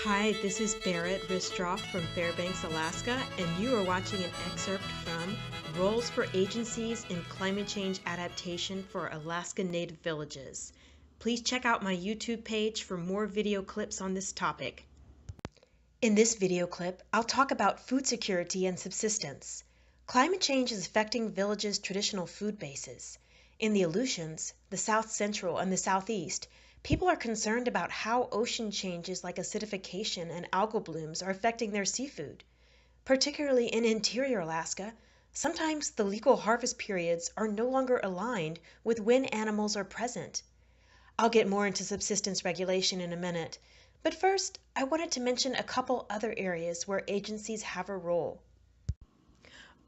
Hi, this is Barrett Ristroff from Fairbanks, Alaska, and you are watching an excerpt from Roles for Agencies in Climate Change Adaptation for Alaska Native Villages. Please check out my YouTube page for more video clips on this topic. In this video clip, I'll talk about food security and subsistence. Climate change is affecting villages' traditional food bases. In the Aleutians, the South Central, and the Southeast, people are concerned about how ocean changes like acidification and algal blooms are affecting their seafood. Particularly in interior Alaska, sometimes the legal harvest periods are no longer aligned with when animals are present. I'll get more into subsistence regulation in a minute, but first I wanted to mention a couple other areas where agencies have a role.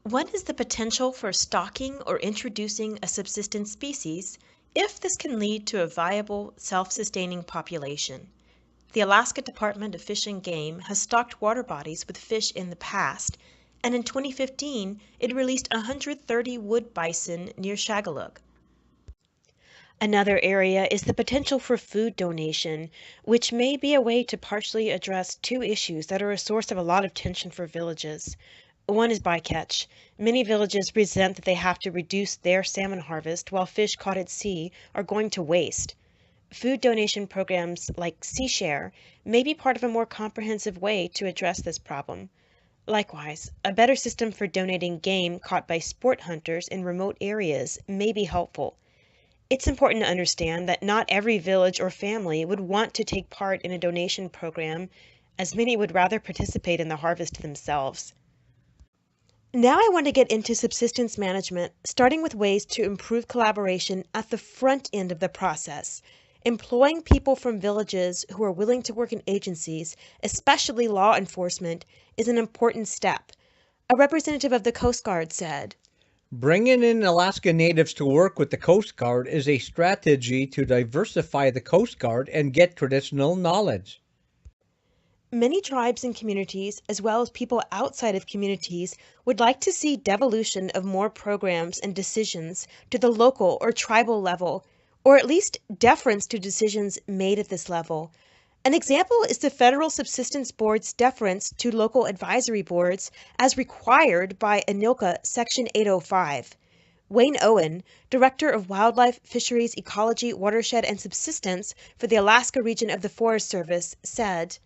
One is the potential for stocking or introducing a subsistence species if this can lead to a viable, self-sustaining population. The Alaska Department of Fish and Game has stocked water bodies with fish in the past, and in 2015 it released 130 wood bison near Shagaluk. Another area is the potential for food donation, which may be a way to partially address two issues that are a source of a lot of tension for villages. One is bycatch. Many villages resent that they have to reduce their salmon harvest while fish caught at sea are going to waste. Food donation programs like Sea Share may be part of a more comprehensive way to address this problem. Likewise, a better system for donating game caught by sport hunters in remote areas may be helpful. It's important to understand that not every village or family would want to take part in a donation program, as many would rather participate in the harvest themselves. Now I want to get into subsistence management, starting with ways to improve collaboration at the front end of the process. Employing people from villages who are willing to work in agencies, especially law enforcement, is an important step. A representative of the Coast Guard said, "Bringing in Alaska Natives to work with the Coast Guard is a strategy to diversify the Coast Guard and get traditional knowledge." Many tribes and communities, as well as people outside of communities, would like to see devolution of more programs and decisions to the local or tribal level, or at least deference to decisions made at this level. An example is the Federal Subsistence Board's deference to local advisory boards as required by ANILCA Section 805. Wayne Owen, Director of Wildlife, Fisheries, Ecology, Watershed, and Subsistence for the Alaska region of the Forest Service, said,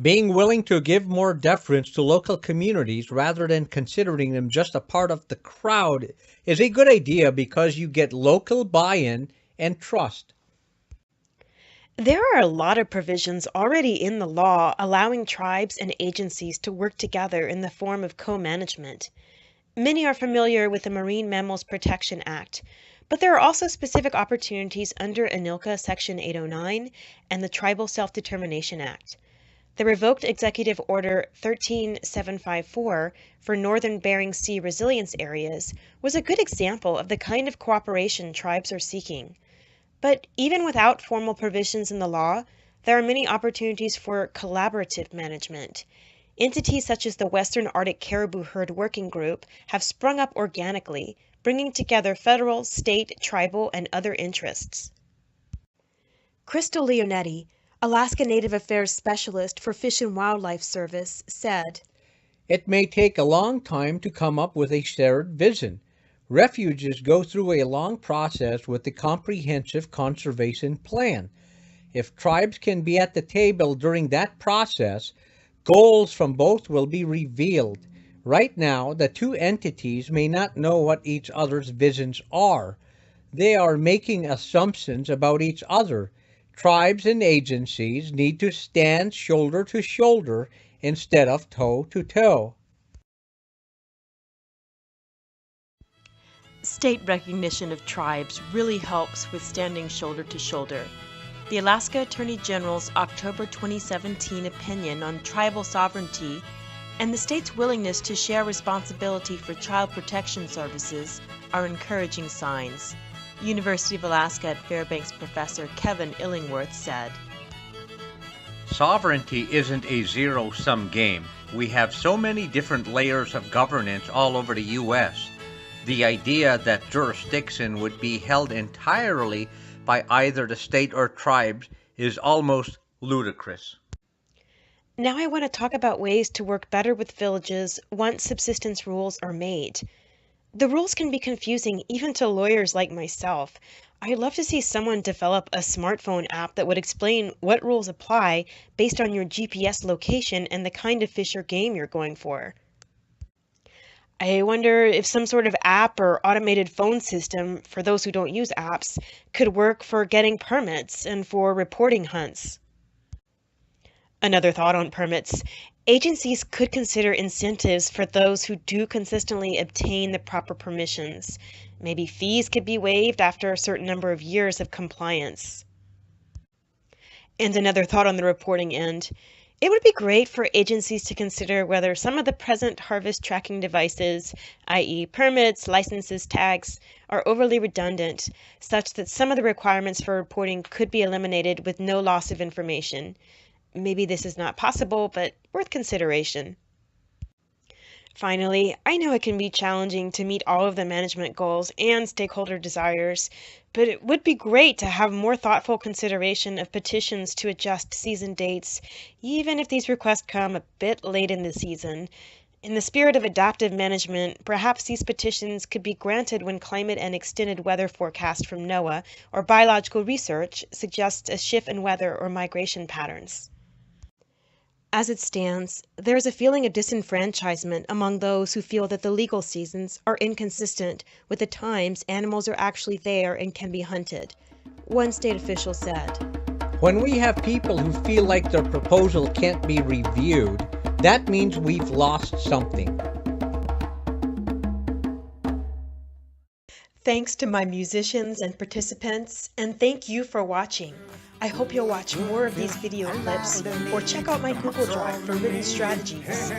"Being willing to give more deference to local communities rather than considering them just a part of the crowd is a good idea because you get local buy-in and trust." There are a lot of provisions already in the law allowing tribes and agencies to work together in the form of co-management. Many are familiar with the Marine Mammals Protection Act, but there are also specific opportunities under ANILCA Section 809 and the Tribal Self-Determination Act. The revoked Executive Order 13754 for Northern Bering Sea resilience areas was a good example of the kind of cooperation tribes are seeking. But even without formal provisions in the law, there are many opportunities for collaborative management. Entities such as the Western Arctic Caribou Herd Working Group have sprung up organically, bringing together federal, state, tribal, and other interests. Crystal Leonetti, Alaska Native Affairs Specialist for Fish and Wildlife Service, said, "It may take a long time to come up with a shared vision. Refuges go through a long process with the comprehensive conservation plan. If tribes can be at the table during that process, goals from both will be revealed. Right now, the two entities may not know what each other's visions are. They are making assumptions about each other. Tribes and agencies need to stand shoulder to shoulder instead of toe to toe." State recognition of tribes really helps with standing shoulder to shoulder. The Alaska Attorney General's October 2017 opinion on tribal sovereignty and the state's willingness to share responsibility for child protection services are encouraging signs. University of Alaska at Fairbanks professor Kevin Illingworth said, "Sovereignty isn't a zero-sum game. We have so many different layers of governance all over the U.S. The idea that jurisdiction would be held entirely by either the state or tribes is almost ludicrous." Now I want to talk about ways to work better with villages once subsistence rules are made. The rules can be confusing even to lawyers like myself. I'd love to see someone develop a smartphone app that would explain what rules apply based on your GPS location and the kind of fish or game you're going for. I wonder if some sort of app or automated phone system for those who don't use apps could work for getting permits and for reporting hunts. Another thought on permits. Agencies could consider incentives for those who do consistently obtain the proper permissions. Maybe fees could be waived after a certain number of years of compliance. And another thought on the reporting end. It would be great for agencies to consider whether some of the present harvest tracking devices, i.e. permits, licenses, tags, are overly redundant, such that some of the requirements for reporting could be eliminated with no loss of information. Maybe this is not possible, but worth consideration. Finally, I know it can be challenging to meet all of the management goals and stakeholder desires, but it would be great to have more thoughtful consideration of petitions to adjust season dates, even if these requests come a bit late in the season. In the spirit of adaptive management, perhaps these petitions could be granted when climate and extended weather forecast from NOAA or biological research suggests a shift in weather or migration patterns. As it stands, there is a feeling of disenfranchisement among those who feel that the legal seasons are inconsistent with the times animals are actually there and can be hunted. One state official said, When we have people who feel like their proposal can't be reviewed, that means we've lost something. Thanks to my musicians and participants, and thank you for watching. I hope you'll watch more of these video clips or check out my Google Drive for written strategies.